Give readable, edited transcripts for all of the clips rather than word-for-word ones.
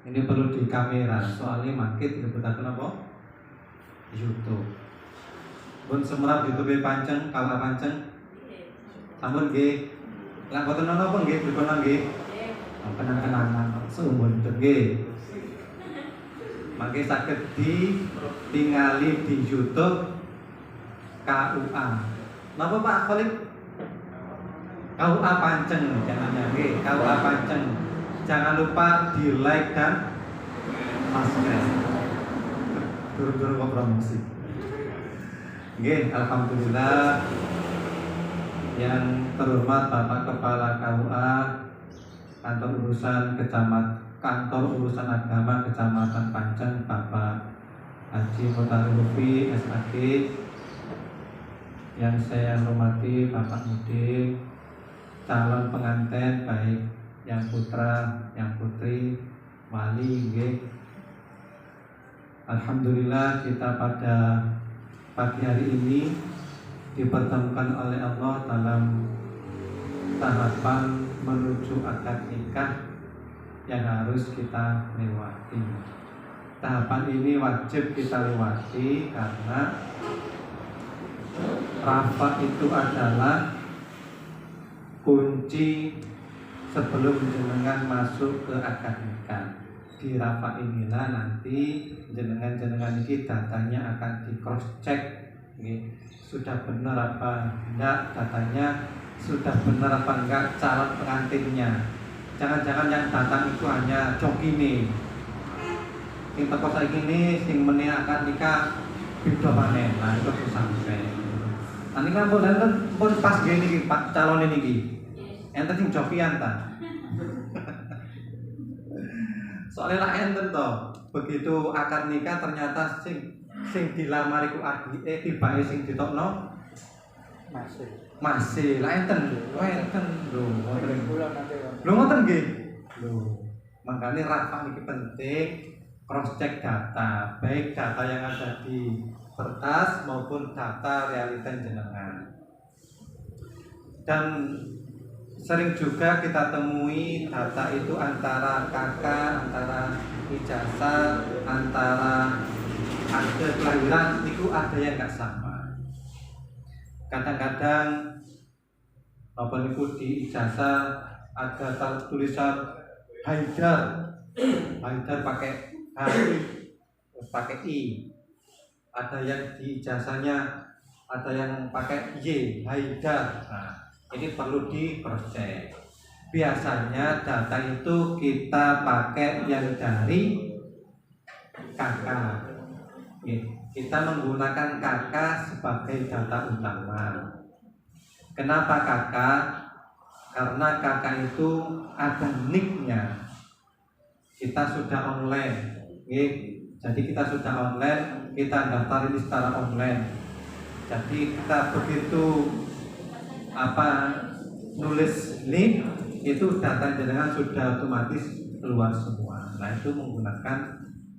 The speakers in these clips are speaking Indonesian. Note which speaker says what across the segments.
Speaker 1: Ini perlu di kamera, soalnya market disebutaken apa? YouTube. Pun semerap YouTube panceng, kalau panceng. Sampun nggih. Lah boten napa nggih dikono nggih. Kenang-kenangan seumur hidup nggih. Mangke saged ditingali di YouTube KUA. Napa Pak Khalid? KUA panceng jangan nggih, KUA panceng. Jangan lupa di like dan subscribe. Turun-turun kok promosi. Nggih, alhamdulillah. Yang terhormat Bapak Kepala KUA Kantor Urusan Agama Kecamatan Panceng, Bapak Haji Mutari Lufi SAG. Yang saya hormati Bapak Mudik, calon pengantin baik yang putra, yang putri, wali nggih. Alhamdulillah kita pada pagi hari ini dipertemukan oleh Allah dalam tahapan menuju akad nikah yang harus kita lewati. Tahapan ini wajib kita lewati karena rafa itu adalah kunci sebelum jenengan masuk ke akad nikah. Di rafa inilah nanti jenengan ini datanya akan di cross check, sudah benar apa enggak datanya, sudah benar apa enggak calon pengantinnya. Jangan-jangan yang datang itu hanya joki nih, sing teko saiki ini sing meneh akan nikah beda maneh. Nah itu sampai nanti kan pun pas gini Pak calon ini enten sing jokian ta. Soalnya lah enten toh, begitu akad nikah ternyata sing dilamar iku adike tibake sing ditokno masih lah enten lho ngoten nggih lho. Makanya rafa niki penting, cross check data, baik data yang ada di kertas maupun data realita jenengan. Dan sering juga kita temui data itu antara KK, antara ijazah, antara akte kelahiran itu ada yang nggak sama. Kadang-kadang apa niku di ijazah ada tulisan Haidar pakai H, pakai I. Ada yang di ijazahnya ada yang pakai Y, Haidar. Nah, ini perlu di cross check. Biasanya data itu kita pakai yang dari KK. Kita menggunakan KK sebagai data utama. Kenapa KK? Karena KK itu ada nicknya. Kita sudah online, jadi kita sudah online, kita daftar ini secara online. Jadi kita begitu nulis link itu data jenengan sudah otomatis keluar semua. Nah itu menggunakan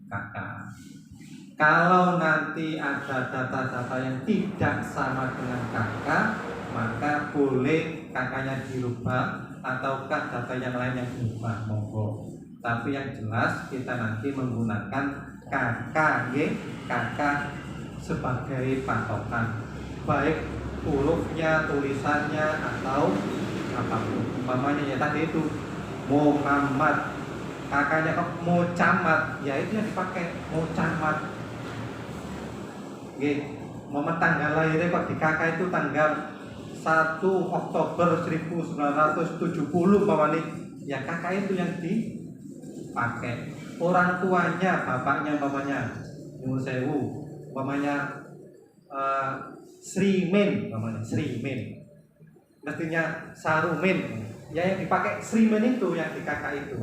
Speaker 1: KK. Kalau nanti ada data-data yang tidak sama dengan KK, maka boleh KK-nya dirubah ataukah data yang lain yang dirubah, monggo. Tapi yang jelas kita nanti menggunakan KK, KK sebagai patokan, baik hurufnya, tulisannya atau apapun. Umpamanya ya tadi itu Muhammad, kakaknya kok Mucamat, ya itu yang dipakai Mucamat. Momen tanggal lahirnya kok di kakak itu tanggal 1 Oktober 1970 umpamanya, ya kakak itu yang dipakai. Orang tuanya, bapaknya umpamanya Nyuwun Sewu, umpamanya Srimin, mestinya Sarumin, ya yang dipakai Srimin itu yang di kakak itu.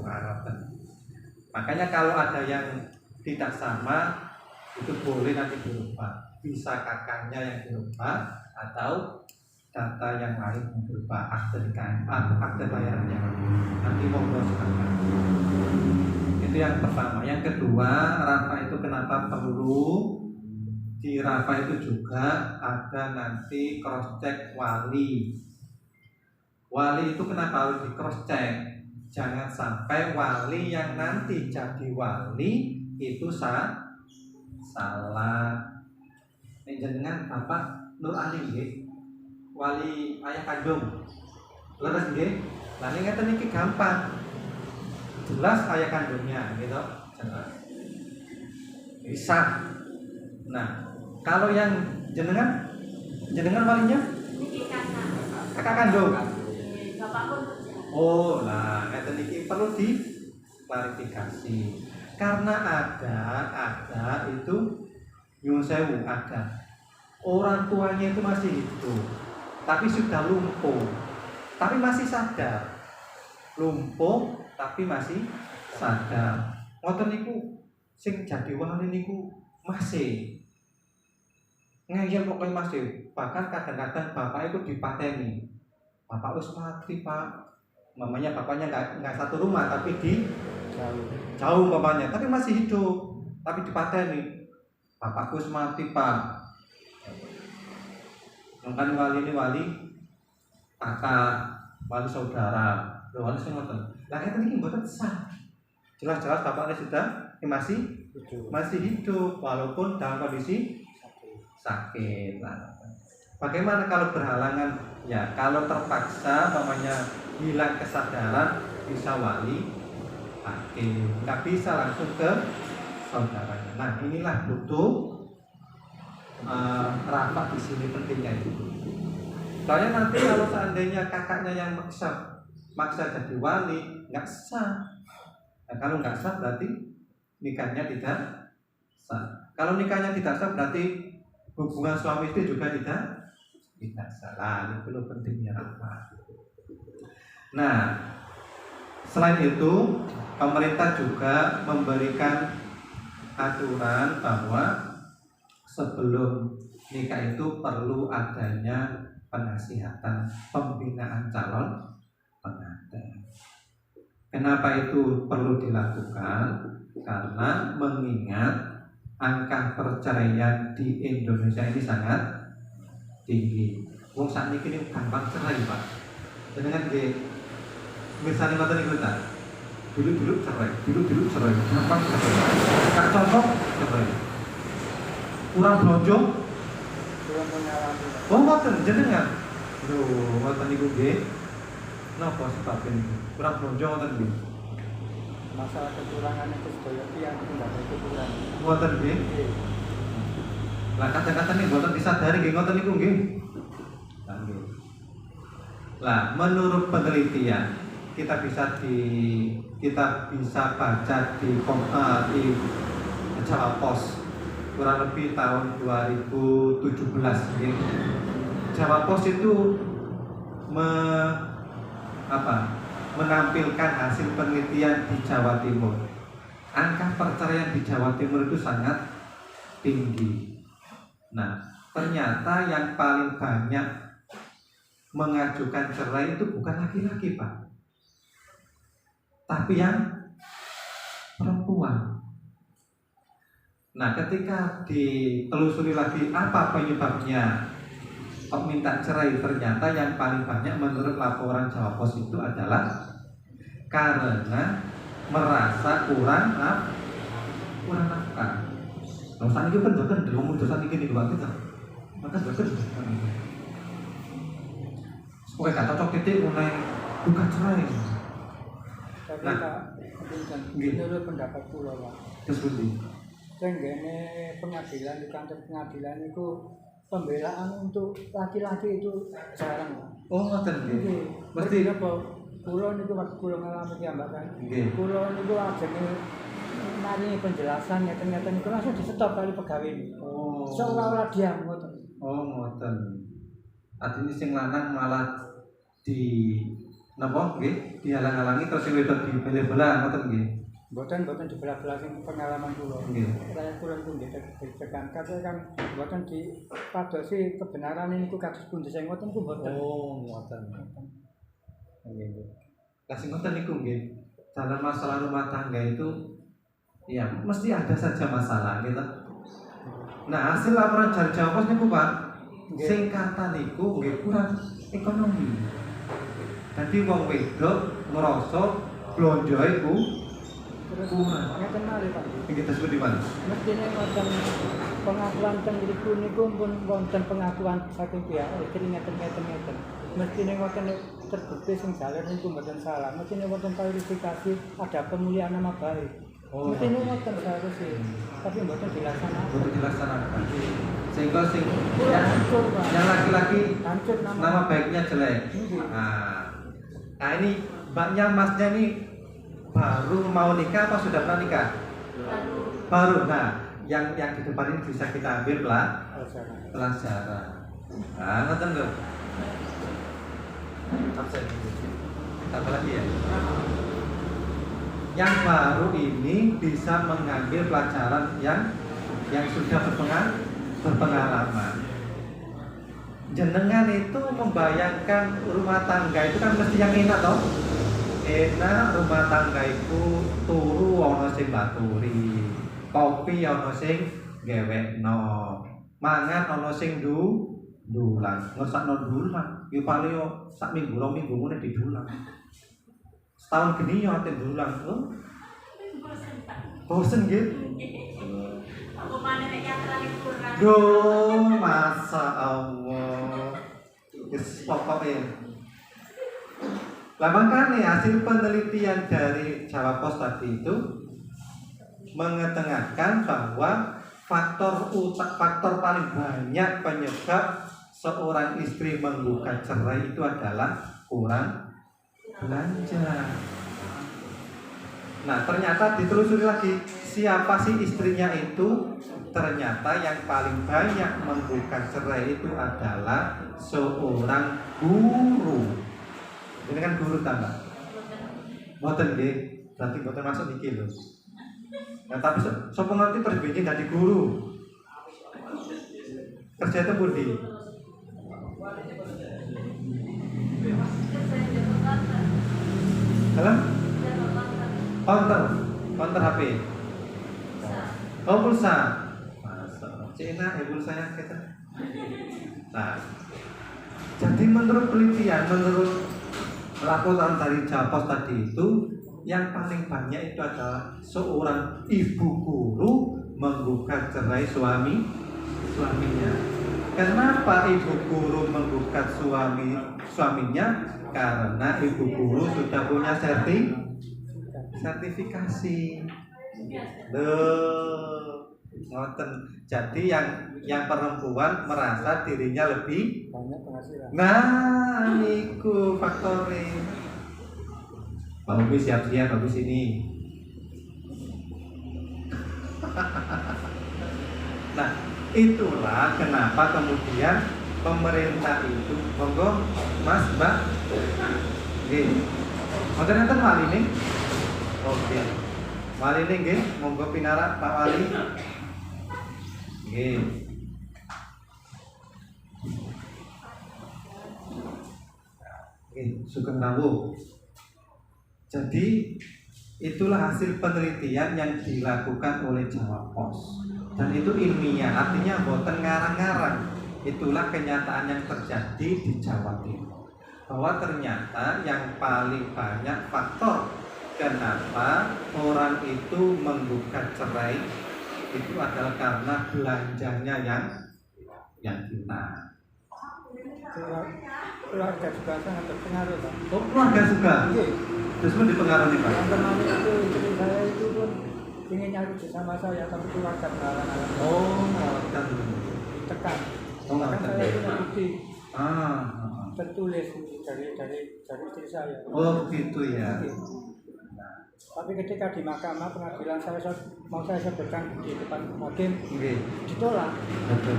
Speaker 1: Makanya kalau ada yang tidak sama itu boleh nanti dirubah, bisa kakaknya yang dirubah atau data yang lain yang berupa akte nikahan atau akte bayarannya. Nanti monggo silakan. Itu yang pertama. Yang kedua, rafa itu kenapa perlu? Di rafa itu juga ada nanti cross check wali. Wali itu kenapa harus di cross check? jangan sampai wali yang nanti jadi wali itu salah. Nek jenengan Bapak Nur Ali nggih, wali ayah kandung. Leres nggih? Lah nek ngeten iki gampang. Jelas ayah kandungnya gitu, jelas. Bisa. Nah, kalau yang jenengan walinya kakak kandung.
Speaker 2: Bapak pun kerja.
Speaker 1: Oh, nah ngeten iki perlu diklarifikasi. Karena ada itu nyuwun sewu, ada orang tuanya itu masih hidup, tapi sudah lumpuh, tapi masih sadar. Lumpuh tapi masih sadar. Ngoten niku sing jadi wali niku masih ngeyel pokoknya masih. Bahkan kadang-kadang bapak itu dipateni. Bapak wis mati Pak. Mamanya bapaknya nggak satu rumah tapi di jauh mamanya, tapi masih hidup, tapi dipateni. Bapakku wis mati Pak. Kan wali ini wali kakak, wali saudara, wali sing ngoten. Lah kata iki mboten sah. Jelas-jelas bapaknya sudah masih hidup walaupun dalam kondisi sakit. Nah, bagaimana kalau berhalangan? Ya, kalau terpaksa namanya hilang kesadaran bisa wali hakim, nggak bisa langsung ke saudaranya. Nah, inilah butuh rapat di sini pentingnya itu. Soalnya nanti kalau seandainya kakaknya yang maksa jadi wali, nggak sah. Nah, kalau nggak sah berarti nikahnya tidak sah. Kalau nikahnya tidak sah berarti hubungan suami istri juga tidak salah. Ini perlu pentingnya rapat. Nah, selain itu pemerintah juga memberikan aturan bahwa sebelum nikah itu perlu adanya penasihatan, pembinaan calon pengantin. Kenapa itu perlu dilakukan? Karena mengingat angka perceraian di Indonesia ini sangat tinggi. Wong sakniki ini gampang cerai, Pak. Dengan misalnya ngoten niku ta. Dulu cerai, gampang cerai. Gak cocok cerai. Kurang blonjo,
Speaker 3: kurang pengalaman.
Speaker 1: oh ngoten jenengan. Lho, ngoten niku nggih. Napa sebabnya niku? Kurang blonjo ngoten nggih.
Speaker 3: Masalah kekurangan itu sedaya yang tidak ada kekurangan.
Speaker 1: Ngoten nggih. Lah kata-kata nih mboten disadari nggih ngoten niku nggih. Lah menurut penelitian kita bisa baca di Jawa Pos kurang lebih tahun 2017 ya. Jawa Pos itu menampilkan hasil penelitian di Jawa Timur. Angka perceraian di Jawa Timur itu sangat tinggi. Nah, ternyata yang paling banyak mengajukan cerai itu bukan laki-laki, Pak, tapi yang perempuan. Nah, ketika ditelusuri lagi apa penyebabnya kok minta cerai, ternyata yang paling banyak menurut laporan Jawa Pos itu adalah karena merasa kurang nafkah. Nah, saat itu kan ngomong dosa ini di luar kita, maka dosa. Oke, kata cocok titik mulai bukan cerai.
Speaker 3: Tapi
Speaker 1: Nah,
Speaker 3: menurut pendapat kula, Pak,
Speaker 1: terus bunyi.
Speaker 3: tenggene pengadilan di kantor pengadilan itu pembelaan untuk laki-laki itu jarang, Pak.
Speaker 1: Oh, ngoten nggih. Mesti
Speaker 3: apa? Kula niku waktu kula ngalami piyambakan.
Speaker 1: nggih.
Speaker 3: Kula niku ajenge mari penjelasan ternyata niku langsung di stop kali pegawai.
Speaker 1: Oh.
Speaker 3: Seolah-olah diam ngoten.
Speaker 1: Oh, ngoten. Artinya sing lanang malah di napa nggih dihalang-halangi terus sing wedok dibela-bela ngoten nggih.
Speaker 3: Mboten dibelah-belah sing pengalaman kula.
Speaker 1: Nggih.
Speaker 3: Saya kula niku nggih tekan kate kan mboten dipadosi kebenaran niku kados pundi sing ngoten niku mboten.
Speaker 1: Oh, ngoten. Nggih. Lah sing ngoten niku nggih. Dalam masalah rumah tangga itu ya mesti ada saja masalah gitu. Nah, hasil laporan dari Jawa Pos niku, Pak, sing kata niku nggih kurang ekonomi. Jadi wong wedok ngerasa blonjo iku
Speaker 3: Terus
Speaker 1: kurang.
Speaker 3: ngeten malih Pak.
Speaker 1: Iki disebut di mana?
Speaker 3: Mestine wonten pengakuan teng mriku niku pun wonten pengakuan saking pihak istri ngeten. Mestine wonten terbukti sing jalan niku mboten salah. Mestine wonten klarifikasi ada pemulihan nama baik.
Speaker 1: Oh.
Speaker 3: Mestine wonten seharusnya, tapi mboten dilaksanakan.
Speaker 1: Untuk dilaksanakan. Sehingga
Speaker 3: Kurang hancur, Pak.
Speaker 1: yang laki-laki
Speaker 3: Hancur
Speaker 1: nama baiknya jelek.
Speaker 3: Iya.
Speaker 1: Nah ini mbaknya masnya ini baru mau nikah apa sudah pernah nikah? Baru. Nah, yang di depan ini bisa kita ambil pelajaran. Nah, nonton dong. Absen. Tambah lagi ya. Yang baru ini bisa mengambil pelajaran yang sudah berpengalaman. Jenengan itu membayangkan rumah tangga itu kan mesti yang enak toh? Enak rumah tangga itu turu ana sing baturi, kopi ana sing gewekno, mangan ana sing dulang. Ngersakno dulang, yo paling yo sak minggu rong minggu ngene didulang. Setahun geni yo ate dulang. Bosen gitu.
Speaker 2: Aku mana nek yang kurang.
Speaker 1: Duh, masa Allah. Wis pokoknya. Lah makanya hasil penelitian dari Jawa Pos tadi itu mengetengahkan bahwa faktor paling banyak penyebab seorang istri menggugat cerai itu adalah kurang belanja. Nah ternyata ditelusuri lagi siapa sih istrinya itu. Ternyata yang paling banyak menggugat cerai itu adalah seorang guru. Ini kan guru tambah. Mboten nggih, berarti mboten masuk niki lho. Nah, tapi sapa ngerti perbedaan dadi guru? Kerja itu pundi? Halo? Counter HP. Oh, pulsa. Masa, Cina pulsanya kita. Nah, jadi menurut penelitian, menurut laporan dari Jawa Pos tadi itu yang paling banyak itu adalah seorang ibu guru menggugat cerai suaminya. Kenapa ibu guru menggugat suaminya? Karena ibu guru sudah punya sertifikasi. Ngoten. Jadi yang perempuan merasa dirinya lebih
Speaker 3: banyak penghasilan.
Speaker 1: Nah, niku faktornya. Bang Ubi siap-siap habis ini. Nah, itulah kenapa kemudian pemerintah itu, monggo Mas, Mbak. Nggih. Mboten enten wali nih. Oke. Wali nih nggih, monggo pinarak Pak Wali. Nggih. Sugeng rawuh. Jadi itulah hasil penelitian yang dilakukan oleh Jawa Pos dan itu ilmiah, artinya boten ngarang-ngarang. Itulah kenyataan yang terjadi di Jawa Timur, bahwa ternyata yang paling banyak faktor kenapa orang itu menggugat cerai itu adalah karena belanjanya yang kita.
Speaker 3: Keluarga juga sangat berpengaruh, Pak.
Speaker 1: Oh, keluarga juga?
Speaker 3: Iya.
Speaker 1: Terus pun dipengaruhi, Pak?
Speaker 3: Yang kemarin itu istri saya itu pun ingin nyari sama saya, tapi keluarga menghalang-halang.
Speaker 1: Oh, kan
Speaker 3: Tekan.
Speaker 1: Oh,
Speaker 3: Bahkan
Speaker 1: tekan.
Speaker 3: saya punya bukti
Speaker 1: tertulis
Speaker 3: dari istri saya.
Speaker 1: Oh, begitu ya.
Speaker 3: Tapi ketika di mahkamah pengadilan saya mau saya sebutkan di depan hakim,
Speaker 1: Oke.
Speaker 3: ditolak.
Speaker 1: Betul.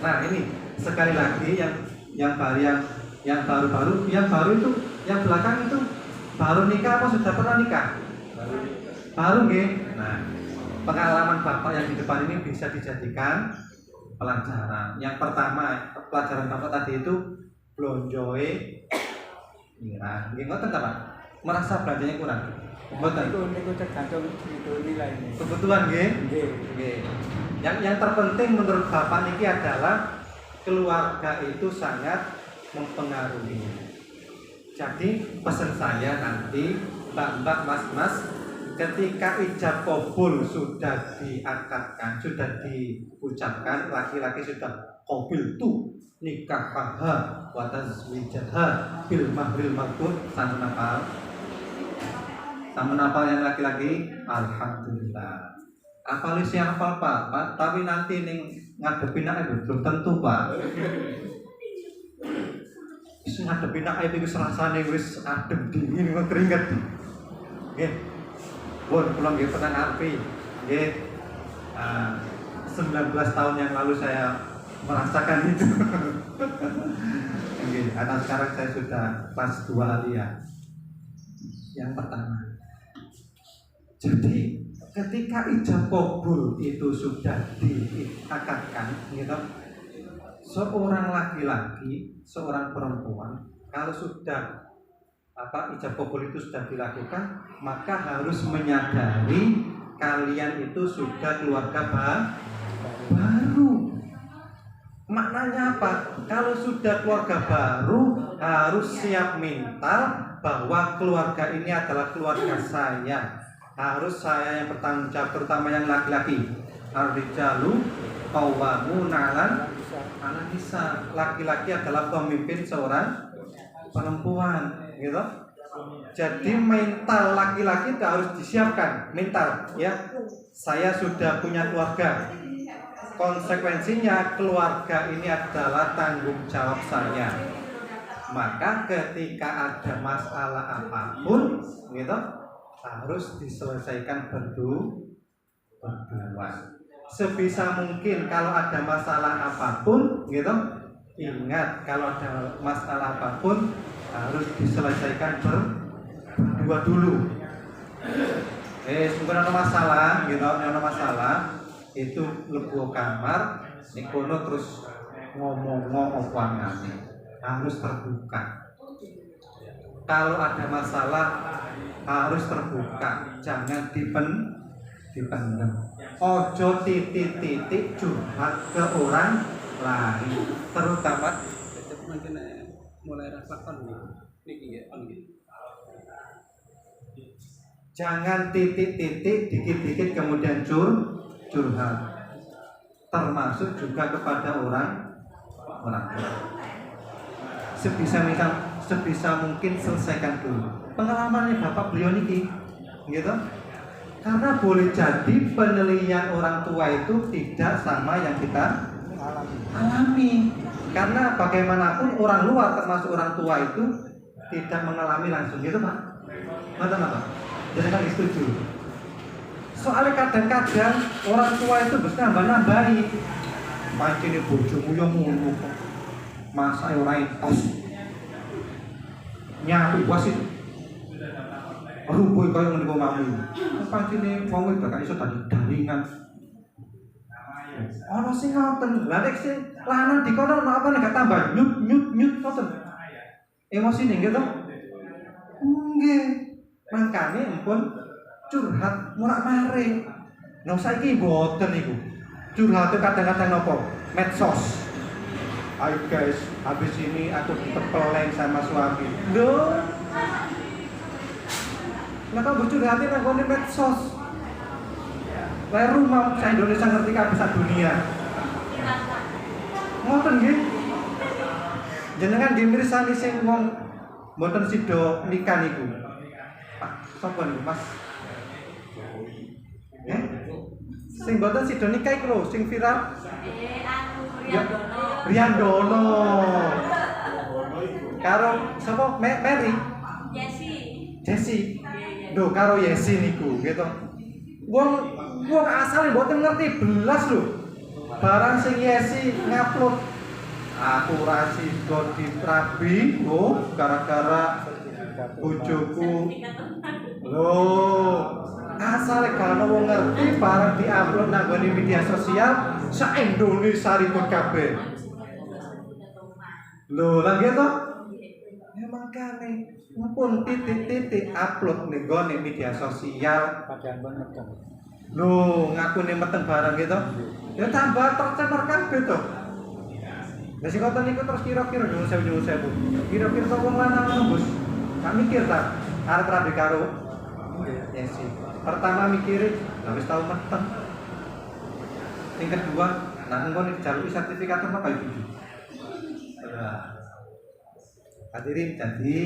Speaker 1: Nah, ini sekali lagi yang baru itu, yang belakang itu baru nikah apa sudah pernah nikah? Baru nggih. Nah, pengalaman Bapak yang di depan ini bisa dijadikan pelajaran. Yang pertama, pelajaran Bapak tadi itu blonjoe murah. Nggih ngoten ta, Pak? Merasa belanjanya kurang. Mboten.
Speaker 3: Itu tergantung itu nilainya.
Speaker 1: Kebetulan nggih.
Speaker 3: Nggih.
Speaker 1: Nggih. Yang terpenting menurut Bapak niki adalah keluarga itu sangat mempengaruhi. Jadi pesan saya nanti, mbak-mbak, mas-mas, ketika ijab kabul sudah diakadkan, sudah diucapkan, laki-laki sudah qabil tu nikahaha wa tazwijaha bil mahril maqbul, sama nafal yang laki-laki, alhamdulillah. Apalagi siang hafal Pak, tapi nanti ning ngadepin ae belum tentu Pak. Wis ngadepin ae iki rasane wis adem dingin kok keringet. Nggih. Pun kula nggih pernah ngarpi. Nggih. 19 tahun yang lalu saya merasakan itu. Nggih, karena sekarang saya sudah kelas 2 aliyah. Yang pertama. Jadi ketika ijab kabul itu sudah diakadkan, gitu, seorang laki-laki, seorang perempuan, kalau sudah ijab kabul itu sudah dilakukan, maka harus menyadari kalian itu sudah keluarga baru. Maknanya apa? Kalau sudah keluarga baru, harus siap mental bahwa keluarga ini adalah keluarga saya. Harus saya yang bertanggung jawab, terutama yang laki-laki. Ar-rijalu qawwamuna 'ala nisa. Laki-laki adalah pemimpin seorang perempuan, gitu. Jadi mental laki-laki itu harus disiapkan, mental, ya. Saya sudah punya keluarga. Konsekuensinya keluarga ini adalah tanggung jawab saya. Maka ketika ada masalah apapun, gitu, harus diselesaikan berdua. Sebisa mungkin kalau ada masalah apapun, gitu, ingat kalau ada masalah apapun harus diselesaikan berdua dulu. Mungkin ada masalah, gitu, ada masalah itu lebu kamar, nikono terus ngomong opangane, harus terbuka. Kalau ada masalah harus terbuka, jangan dipendam. Ojo titik-titik curhat ke orang lain, terutama mulai rasakan niki ya. Jangan titik-titik dikit-dikit kemudian curhat, termasuk juga kepada orang tua. Sebisa mungkin selesaikan dulu. Pengalamannya bapak beliau niki, gitu. Karena boleh jadi penilaian orang tua itu tidak sama yang kita alami. Karena bagaimanapun orang luar termasuk orang tua itu tidak mengalami langsung, gitu Pak. Ngerti apa? Jadi kan setuju. Soalnya kadang-kadang orang tua itu bisa nambah-nambahi. Pancene bojomu yo ngono kok. Masa ora entos. Nyapu wasit. Rubuh kaya ngene kok mami. Pancene wong wedok gak iso dadi daringan. Ana sing ngoten. Lah nek sing lanang dikono apa nek tambah nyut ngoten. Emosine gitu. Nggih. Mangkane empun curhat murak-maring. Nah saiki mboten niku. Curhat kadang-kadang nopo? Medsos. Hai guys, habis ini aku ditepeleng sama suami. Loh. Lah kok curhatin nang ngene medsos. Lah rumah saya Indonesia ngerti kabeh sak dunia. Ngoten nggih. Jenengan nggih mirsani sing wong mboten sida nikah niku. Pak, sapa niku, Mas? Sing mboten sida nikah iku lho, sing viral. Riandono. Karo sapa? Mary. Jesse. Lho karo Yesi niku, gitu. Wong asale mboten ngerti belas lho. Barang sing Yesi ngupload akurasi do ditrabi, gara-gara bojoku. Loh, asale gak ono wong ngerti barang diupload nang media sosial, sa-Indonesia ribut kabeh. Loh, lah gitu. Memang kane mumpun titik-titik upload ning gone media sosial
Speaker 3: Padahal banget kan.
Speaker 1: Loh, ngakune meteng barang gitu. Ya tambah tercemar kabeh to. Lah sing ngoten niku terus kira-kira nyuwun sewu. Kira-kira kok wong lanang Bos. Gak mikir ta, arep rabi karo Yesi. Pertama mikirin, wis tau meteng. Yang kedua, engko nek jaluk sertifikat apa kayak gitu. Hadirin, jadi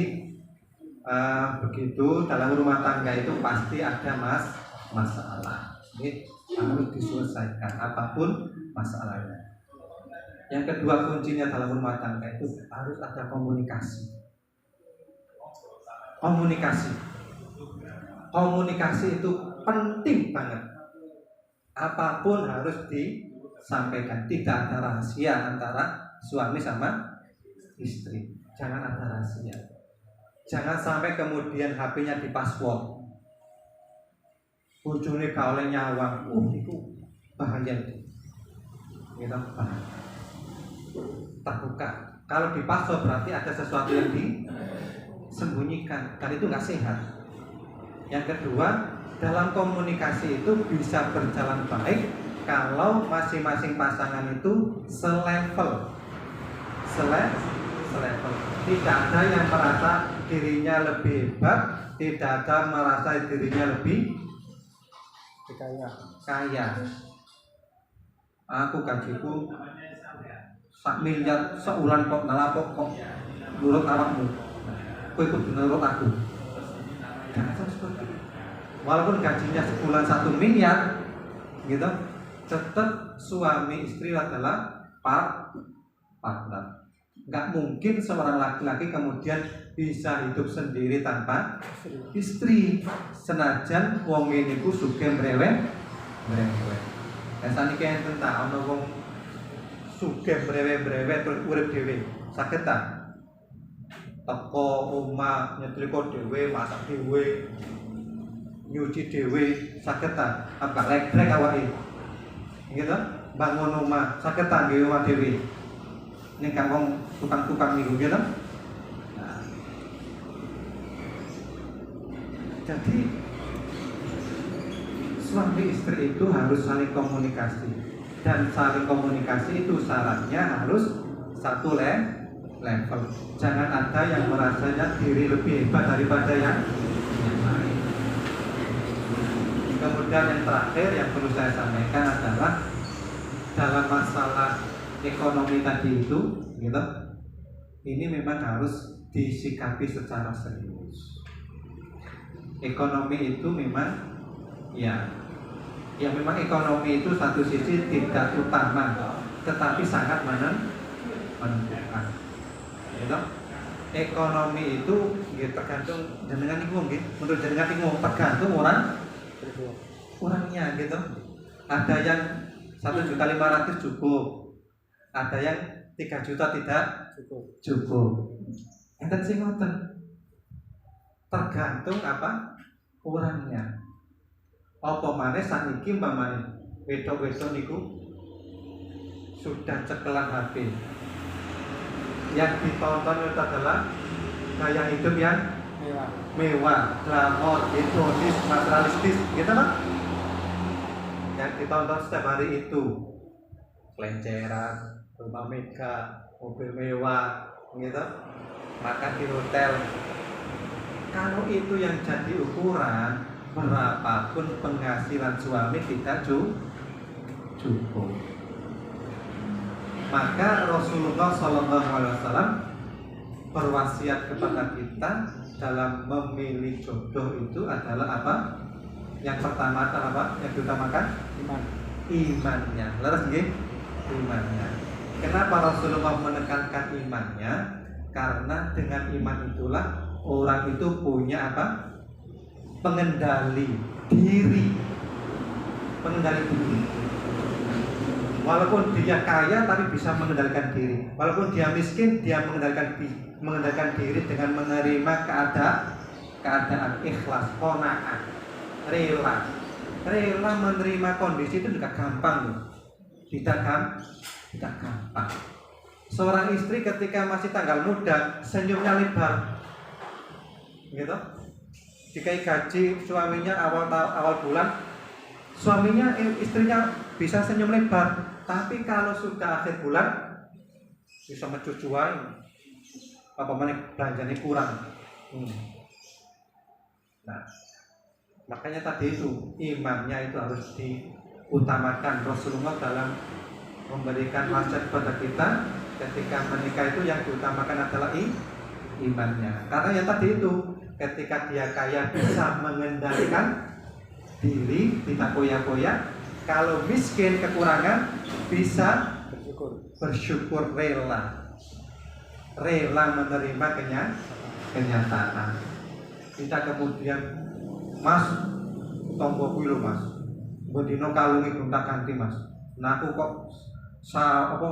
Speaker 1: begitu dalam rumah tangga itu pasti ada masalah. Ini harus diselesaikan apapun masalahnya. Yang kedua kuncinya dalam rumah tangga itu harus ada komunikasi. Komunikasi itu penting banget. Apapun harus disampaikan. Tidak ada rahasia antara suami sama istri. Jangan ada rahasia. Jangan sampai kemudian HP-nya di password. Bojone gak oleh nyawang. Itu bahaya itu. Kita terbuka. Kalau di password berarti ada sesuatu yang disembunyikan. Dan itu nggak sehat. Yang kedua, dalam komunikasi itu bisa berjalan baik kalau masing-masing pasangan itu selevel. Tidak ada yang merasa dirinya lebih hebat, tidak ada merasa dirinya lebih kaya. Aku gajiku 1 miliar sebulan kok ngelapok kok nurut awakmu. Kowe kudu nurut aku. Jangan seperti itu. Walaupun gajinya sebulan 1 miliar, gitu, tetap suami istri adalah partner. Nggak mungkin seorang laki-laki kemudian bisa hidup sendiri tanpa istri. Senajan wong ini ku sugih mreweh. Saniki enten ta ana wong sugih mreweh terus urip dhewe. Saged ta? Teko omah nyetrika dhewe, masak dhewe, nyuci dhewe, saged ta? Apa lek-lek awake. Gitu? Bangun omah, saged ta nggih omah dhewe. Nek kang wong tukang-tukang niku gitu. Nah. Jadi suami istri itu harus saling komunikasi, dan saling komunikasi itu syaratnya harus satu level. Jangan ada yang merasanya diri lebih hebat daripada yang lain. Kemudian yang terakhir yang perlu saya sampaikan adalah dalam masalah ekonomi tadi itu, gitu, ini memang harus disikapi secara serius. Ekonomi itu memang, ya memang ekonomi itu satu sisi tidak utama, tetapi sangat menentukan. Gitu. Ekonomi itu tergantung jenengan iku nggih, menurut jenengan iku tergantung orangnya, gitu. Ada yang 1.500.000 cukup. Ada yang 3 juta tidak cukup. Enten sing ngoten. Tergantung apa? Orangnya. Apa maneh saniki umpamane wedok-wedok niku sudah cekelan HP. Yang ditonton itu adalah gaya hidup yang mewah, glamor, hedonis, materialistis, gitu kan? Yang ditonton setiap hari itu kelenceran, rumah mega, mobil mewah, gitu, makan di hotel. Kalau itu yang jadi ukuran, berapapun penghasilan suami tidak cukup. Maka Rasulullah SAW berwasiat kepada kita dalam memilih jodoh itu adalah apa? Yang pertama adalah apa? Yang diutamakan imannya. Leres nggih? Imannya. Kenapa Rasulullah menekankan imannya? Karena dengan iman itulah orang itu punya apa? Pengendali diri. Walaupun dia kaya tapi bisa mengendalikan diri. Walaupun dia miskin, dia mengendalikan diri dengan menerima keadaan ikhlas, qanaah, rela menerima kondisi itu tidak gampang loh. Tidak gampang. Seorang istri ketika masih tanggal muda senyumnya lebar, gitu. Dikai gaji suaminya awal bulan, suaminya istrinya bisa senyum lebar. Tapi kalau sudah akhir bulan bisa mencucuai, apa mana belanjanya kurang, Nah, makanya tadi itu imannya itu harus diutamakan. Rasulullah dalam memberikan wasiat kepada kita ketika menikah itu yang diutamakan adalah imannya. Karena yang tadi itu ketika dia kaya bisa mengendalikan diri, tidak koya-koya. Kalau miskin kekurangan bisa bersyukur rela menerima kenyataan. Tidak kemudian mas tombo kuwi lho mas, bendino kalungi gonta ganti mas. Nah aku kok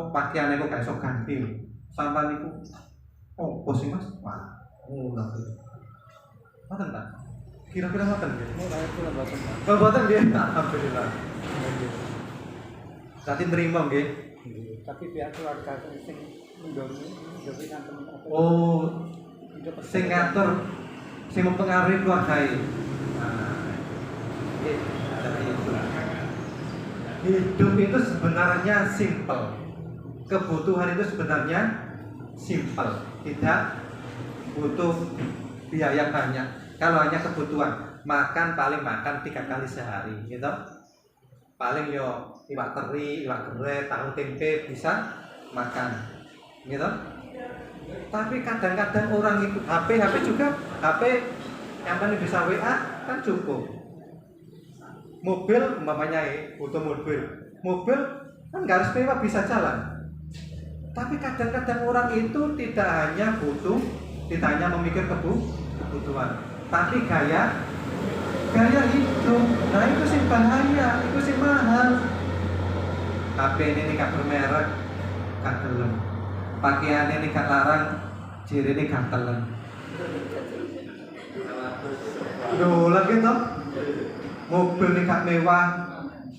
Speaker 1: pakaiane kok gak iso ganti. Sampai niku opo sih mas? Wah, ngono iki. Ngoten ta? Kira-kira ngoten nggih. Kalau boten nggih, alhamdulillah. Tadi nerima nggih.
Speaker 3: Tapi pihak keluarga sing mendorong teman-teman.
Speaker 1: Oh, sing ngatur, sing mempengaruhi keluarga. Hidup itu sebenarnya simple. Kebutuhan itu sebenarnya simple, tidak butuh biaya banyak. Kalau hanya kebutuhan, paling makan 3 kali sehari, gitu. Paling yo iwak teri, iwak gere, tahu tempe bisa makan, gitu. Tapi kadang-kadang orang itu HP juga, HP yang paling bisa WA kan cukup. Mobil umpamanya butuh mobil kan nggak harus mewah, bisa jalan. Tapi kadang-kadang orang itu tidak hanya memikir kebutuhan, tapi gaya hidup. Nah itu sih bahaya, itu sih mahal. HP ini gak bermerek, gak gelem. Pakaian ini gak larang, ciri ini gak telem. Loh lagi toh, mobil ini gak mewah,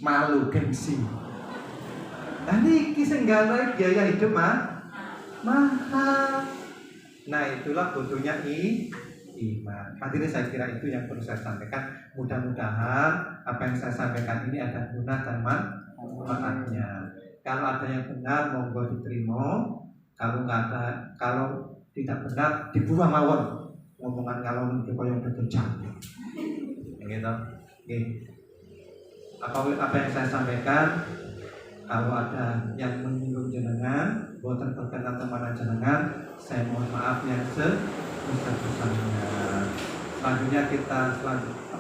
Speaker 1: malu gengsi. Nah ini kisah nggak biaya hidup mahal. Nah itulah butuhnya iman. Hadirin saya kira itu yang perlu saya sampaikan. Mudah-mudahan apa yang saya sampaikan ini ada guna dan manfaatnya. Kalau ada yang benar monggo diterima. Kalau tidak benar dibuang mawon. Ngomongan kalau itu yang berkecam. Gitu. Apa yang saya sampaikan, kalau ada yang menyinggung jenengan, boten berkenan teman jenengan, saya mohon maaf yang sebesar-besarnya. Selanjutnya kita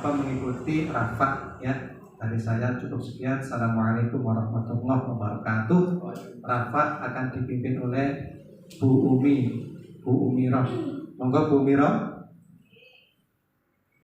Speaker 1: mengikuti rafa ya. Dari saya cukup sekian. Assalamualaikum warahmatullahi wabarakatuh. Rafa akan dipimpin oleh Bu Umi Roh. Monggo Bu Umi Roh.